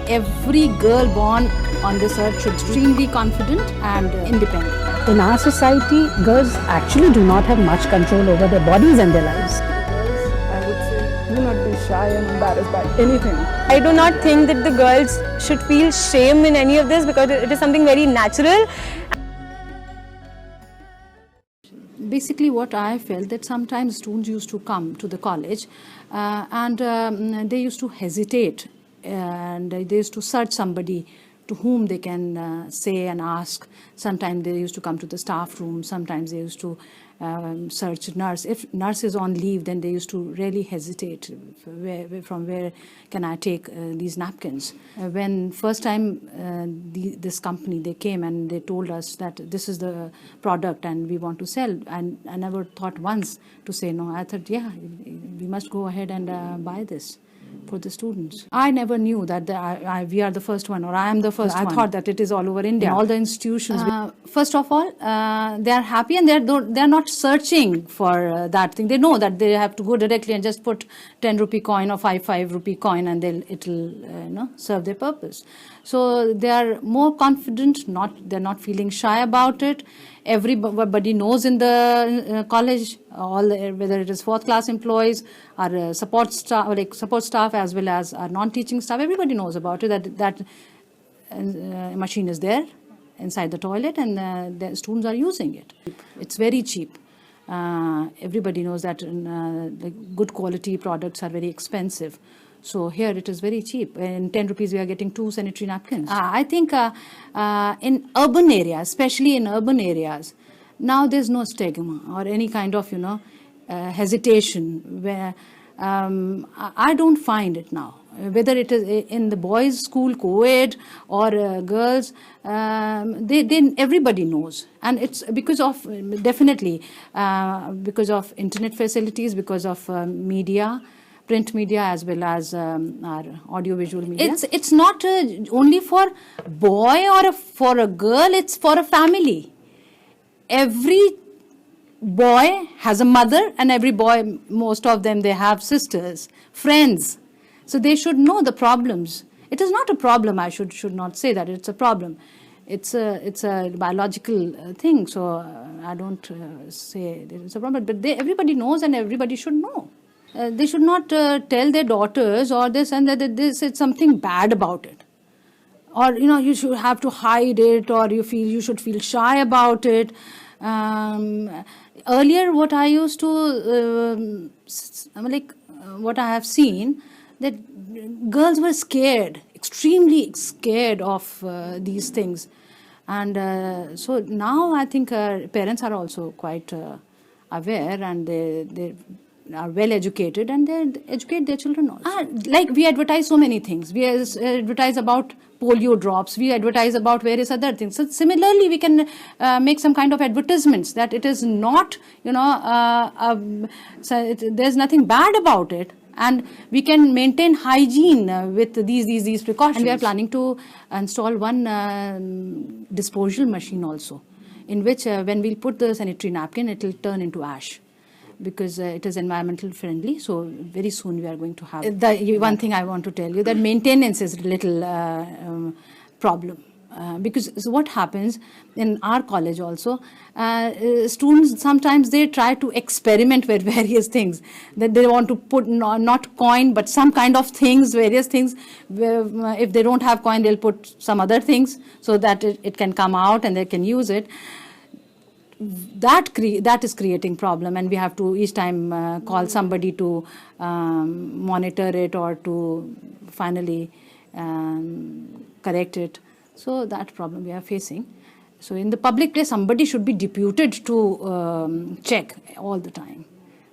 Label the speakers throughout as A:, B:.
A: every girl born on this earth should be extremely confident and independent.
B: In our society, girls actually do not have much control over their bodies and their lives.
C: I would say, do not be shy and embarrassed by anything.
D: I do not think that the girls should feel shame in any of this because it is something very natural.
A: Basically, what I felt that sometimes students used to come to the college and they used to hesitate and they used to search somebody to whom they can say and ask. Sometimes they used to come to the staff room. Sometimes they used to search nurse. If nurse is on leave, then they used to really hesitate. From where can I take these napkins? When first time this company, they came and they told us that this is the product and we want to sell. And I never thought once to say no. I thought, yeah, we must go ahead and buy this for the students. I never knew that we are the first one or I am the first one. I thought that it is all over India. All the institutions. First of all, they are happy and they are not searching for that thing. They know that they have to go directly and just put 10 rupee coin or 5 rupee coin and it will serve their purpose. So they are more confident. They're not feeling shy about it. Everybody knows in the college, whether it is fourth class employees or support staff as well as non-teaching staff, everybody knows about it, that machine is there inside the toilet and the students are using it. It's very cheap. Everybody knows that the good quality products are very expensive. So here it is very cheap. In 10 rupees we are getting 2 sanitary napkins. I think in urban areas, especially in urban areas, now there's no stigma or any kind of hesitation. Where I don't find it now. Whether it is in the boys' school, co-ed, or girls, everybody knows. And it's because of, definitely, because of internet facilities, because of media, print media as well as our audio-visual media. It's not only for boy or for a girl, it's for a family. Every boy has a mother and every boy, most of them, they have sisters, friends. So they should know the problems. It is not a problem, I should not say that, it's a problem. It's a biological thing, so I don't say it's a problem, but everybody knows and everybody should know. They should not tell their daughters or this and that this is something bad about it. Or, you should have to hide it or you should feel shy about it. Earlier, what I used to, what I have seen, that girls were scared, extremely scared of these things. And so now I think parents are also quite aware and they are well educated and they educate their children also. Like we advertise so many things. We advertise about polio drops. We advertise about various other things. So similarly, we can make some kind of advertisements that it is not, there's nothing bad about it. And we can maintain hygiene with these precautions. And we are planning to install one disposal machine also, in which when we'll put the sanitary napkin, it will turn into ash. Because it is environmental friendly, so very soon we are going to have. One thing I want to tell you, that maintenance is a little problem. Because what happens in our college also, students sometimes they try to experiment with various things. That they want to put not coin but some kind of things, various things. If they don't have coin, they'll put some other things so that it can come out and they can use it. That is creating problem, and we have to each time call somebody to monitor it or to finally correct it. So that problem we are facing. So in the public place, somebody should be deputed to check all the time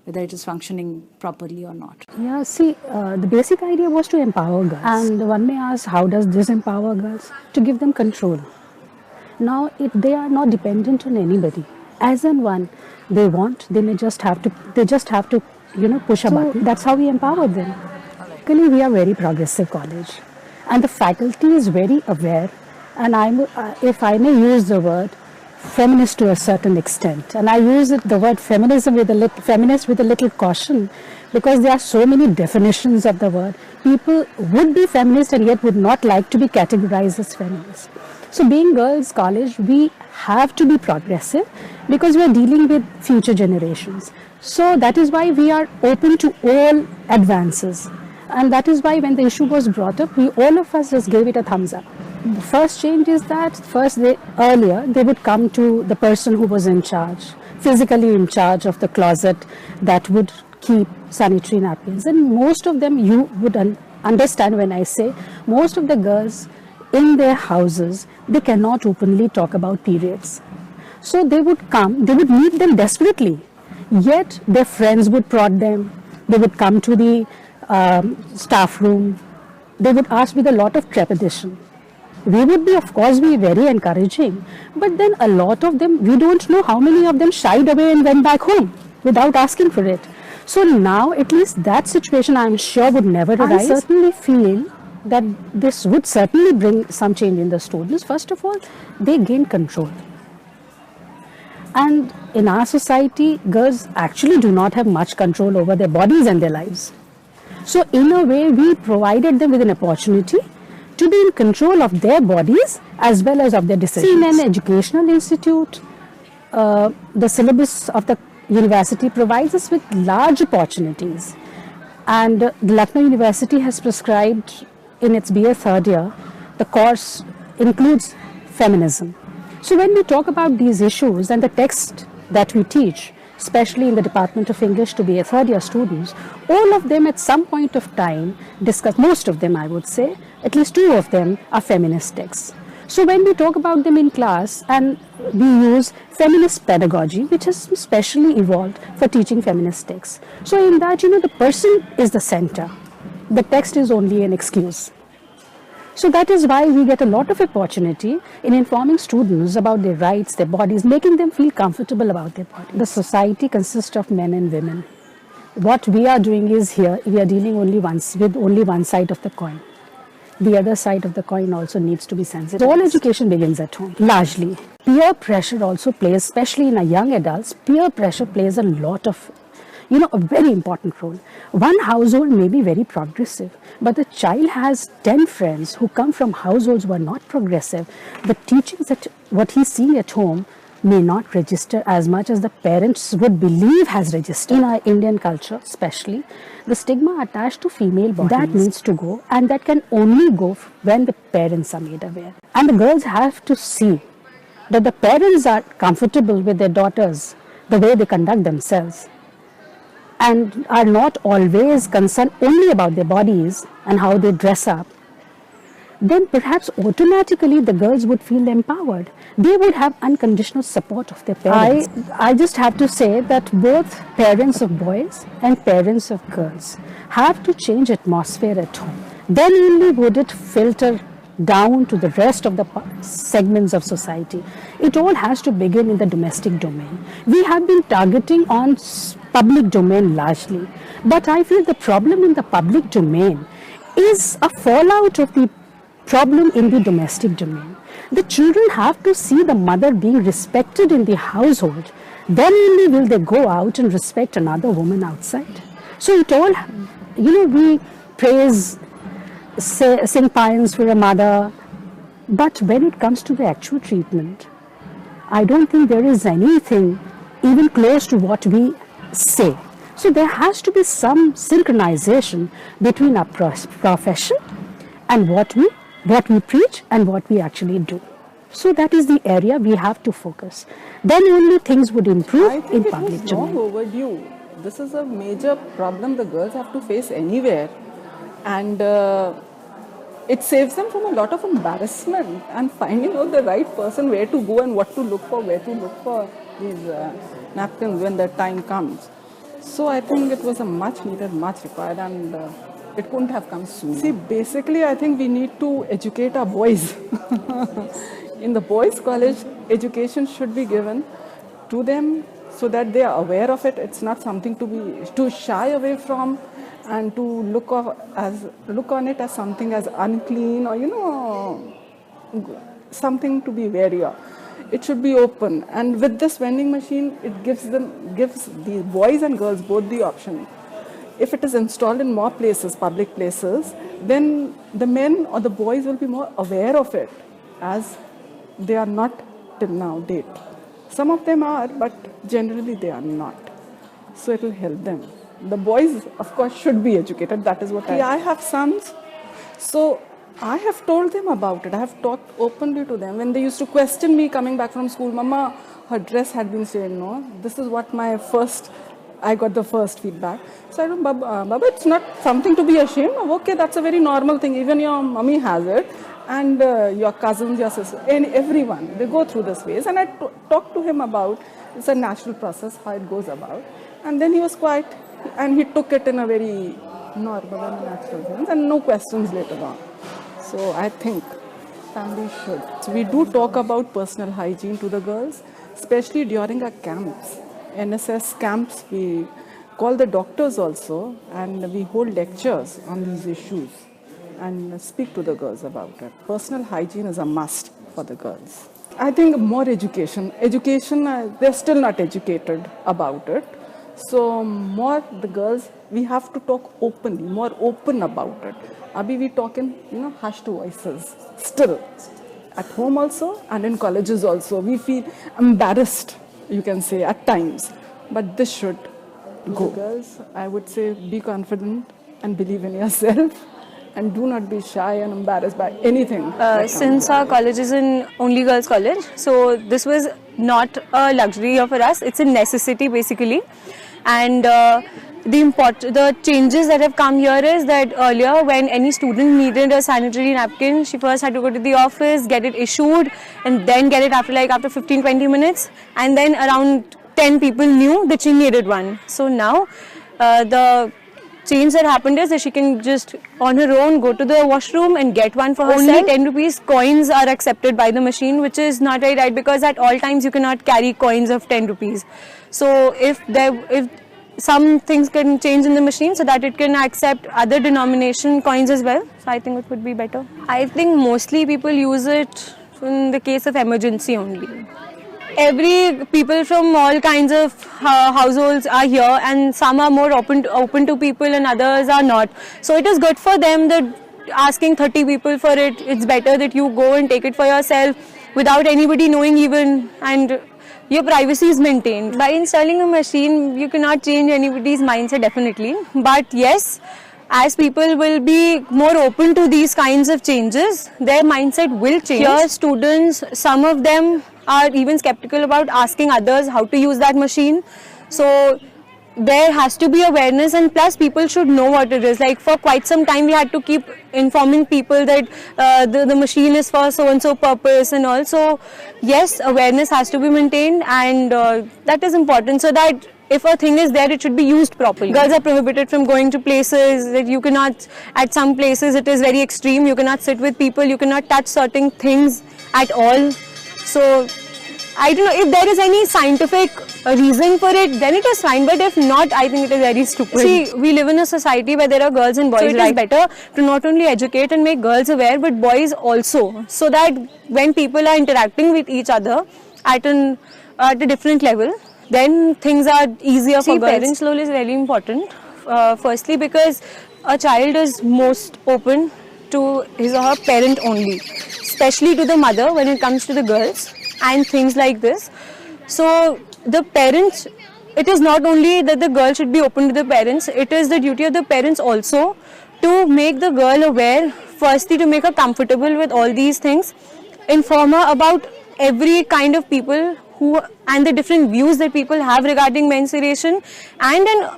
A: whether it is functioning properly or not.
B: Yeah, see, the basic idea was to empower girls. And one may ask, how does this empower girls? To give them control. Now, if they are not dependent on anybody, as and when they want, they just have to push a button. That's how we empower them. Actually, we are very progressive college, and the faculty is very aware. And if I may use the word, feminist to a certain extent, and I use the word feminism feminist with a little caution, because there are so many definitions of the word. People would be feminist and yet would not like to be categorized as feminists. So being girls' college, we have to be progressive because we are dealing with future generations. So that is why we are open to all advances. And that is why when the issue was brought up, all of us just gave it a thumbs up. The first change is that earlier they would come to the person who was in charge, physically in charge of the closet that would keep sanitary napkins. And most of them, you would understand when I say, most of the girls in their houses, they cannot openly talk about periods. So they would come, they would need them desperately. Yet their friends would prod them. They would come to the staff room. They would ask with a lot of trepidation. We would be, of course, be very encouraging. But then a lot of them, we don't know how many of them shied away and went back home without asking for it. So now, at least that situation, I'm sure, would never arise. I certainly feel that this would certainly bring some change in the students. First of all, they gain control. And in our society, girls actually do not have much control over their bodies and their lives. So in a way, we provided them with an opportunity to be in control of their bodies as well as of their decisions. See, in an educational institute, the syllabus of the university provides us with large opportunities. And the Lucknow University has prescribed in its BA third year, the course includes feminism. So when we talk about these issues and the text that we teach, especially in the Department of English to BA third year students, all of them at some point of time discuss, most of them I would say, at least two of them are feminist texts. So when we talk about them in class and we use feminist pedagogy, which has specially evolved for teaching feminist texts. So in that, the person is the center. The text is only an excuse. So that is why we get a lot of opportunity in informing students about their rights, their bodies, making them feel comfortable about their bodies. The society consists of men and women. What we are doing is here, we are dealing with only one side of the coin. The other side of the coin also needs to be sensitive. All education begins at home, largely. Peer pressure also plays, especially in our young adults, peer pressure plays a lot of, a very important role. One household may be very progressive, but the child has 10 friends who come from households who are not progressive. The teachings that what he's seeing at home may not register as much as the parents would believe has registered. In our Indian culture especially, the stigma attached to female bodies, that needs to go, and that can only go when the parents are made aware. And the girls have to see that the parents are comfortable with their daughters, the way they conduct themselves, and are not always concerned only about their bodies and how they dress up. Then perhaps automatically the girls would feel empowered. They would have unconditional support of their parents. I just have to say that both parents of boys and parents of girls have to change atmosphere at home. Then only would it filter down to the rest of the segments of society. It all has to begin in the domestic domain. We have been targeting on public domain largely, but I feel the problem in the public domain is a fallout of the problem in the domestic domain. The children have to see the mother being respected in the household. Then only will they go out and respect another woman outside. So it all, we praise, sing poems for a mother, but when it comes to the actual treatment, I don't think there is anything even close to what we say. So there has to be some synchronization between our profession and what we preach and what we actually do. So that is the area we have to focus. Then only things would improve in public domain.
C: It's long overdue. This is a major problem the girls have to face anywhere, and it saves them from a lot of embarrassment and finding out the right person, where to go and what to look for, where to look for these napkins when the time comes. So I think it was a much needed, much required, and it couldn't have come soon. See, basically I think we need to educate our boys. In the boys' college, education should be given to them so that they are aware of it. It's not something to shy away from and to look on it as something as unclean or something to be wary of. It should be open, and with this vending machine, it gives the boys and girls both the option. if it is installed in more places, public places, then the men or the boys will be more aware of it, as they are not till now date. Some of them are, but generally they are not. So it will help them. The boys, of course, should be educated. That is what I have sons. So I have told them about it. I have talked openly to them. When they used to question me coming back from school, Mama, her dress had been stained. No, this is what I got the first feedback. So I don't, Baba, it's not something to be ashamed of. Okay, that's a very normal thing. Even your mummy has it. And your cousins, your sisters, and everyone, they go through this phase. And I talked to him about, it's a natural process, how it goes about. And then he was quiet, and he took it in a very normal and natural sense, and no questions later on. So I think families should. So we do talk about personal hygiene to the girls, especially during our camps. NSS camps, we call the doctors also, and we hold lectures on these issues and speak to the girls about it. Personal hygiene is a must for the girls. I think more education. They're still not educated about it. So more the girls, we have to talk openly, more open about it. Abhi we talk in, hushed voices still. At home also and in colleges also. We feel embarrassed, you can say, at times. But this should go. Girls, I would say be confident and believe in yourself. And do not be shy and embarrassed by anything.
D: Since our college is an only girls college, so this was not a luxury for us, it's a necessity basically. And the changes that have come here is that earlier when any student needed a sanitary napkin, she first had to go to the office, get it issued, and then get it after 15-20 minutes, and then around 10 people knew that she needed one. So now the change that happened is that she can just on her own go to the washroom and get one for herself. Only 10 rupees coins are accepted by the machine, which is not very right, because at all times you cannot carry coins of 10 rupees. So if some things can change in the machine so that it can accept other denomination coins as well, so I think it would be better. I think mostly people use it in the case of emergency only. Every people from all kinds of households are here, and some are more open to people and others are not. So it is good for them that asking 30 people for it, it's better that you go and take it for yourself without anybody knowing even, and your privacy is maintained. By installing a machine, you cannot change anybody's mindset definitely, but yes, as people will be more open to these kinds of changes, their mindset will change. Here students, some of them are even skeptical about asking others how to use that machine. So there has to be awareness, and plus people should know what it is. Like for quite some time we had to keep informing people that the machine is for so and so purpose and all. So yes, awareness has to be maintained, and that is important, so that if a thing is there, it should be used properly. Girls are prohibited from going to places that you cannot, at some places it is very extreme, you cannot sit with people, you cannot touch certain things at all. So I don't know if there is any scientific reason for it, then it is fine, but if not, I think it is very stupid. See, we live in a society where there are girls and boys, so it is better to not only educate and make girls aware, but boys also, so that when people are interacting with each other at a different level, then things are easier for girls. Parents' role is very important. Firstly, because a child is most open to his or her parent only, especially to the mother when it comes to the girls and things like this. So the parents, it is not only that the girl should be open to the parents, it is the duty of the parents also to make the girl aware, firstly to make her comfortable with all these things, inform her about every kind of people and the different views that people have regarding menstruation, and then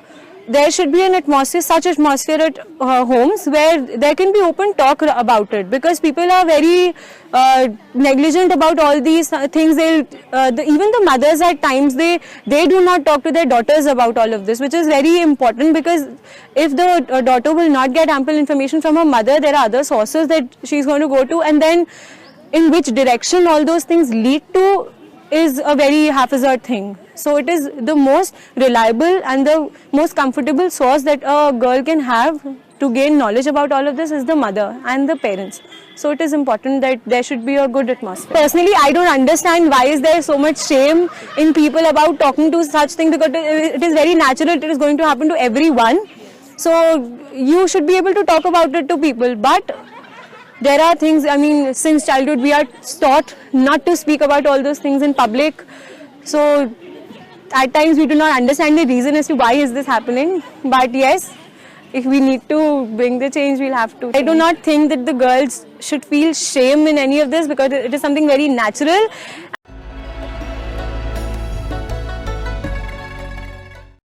D: there should be an atmosphere, such atmosphere at homes where there can be open talk about it, because people are very negligent about all these things. Even the mothers at times, they do not talk to their daughters about all of this, which is very important, because if the daughter will not get ample information from her mother, there are other sources that she's going to go to, and then in which direction all those things lead to is a very haphazard thing. So it is the most reliable and the most comfortable source that a girl can have to gain knowledge about all of this is the mother and the parents. So it is important that there should be a good atmosphere. Personally, I don't understand why is there so much shame in people about talking to such things, because it is very natural, it is going to happen to everyone. So you should be able to talk about it to people, but there are things, I mean, since childhood we are taught not to speak about all those things in public. So at times we do not understand the reason as to why is this happening. But yes, if we need to bring the change, we'll have to. I do not think that the girls should feel shame in any of this, because it is something very natural.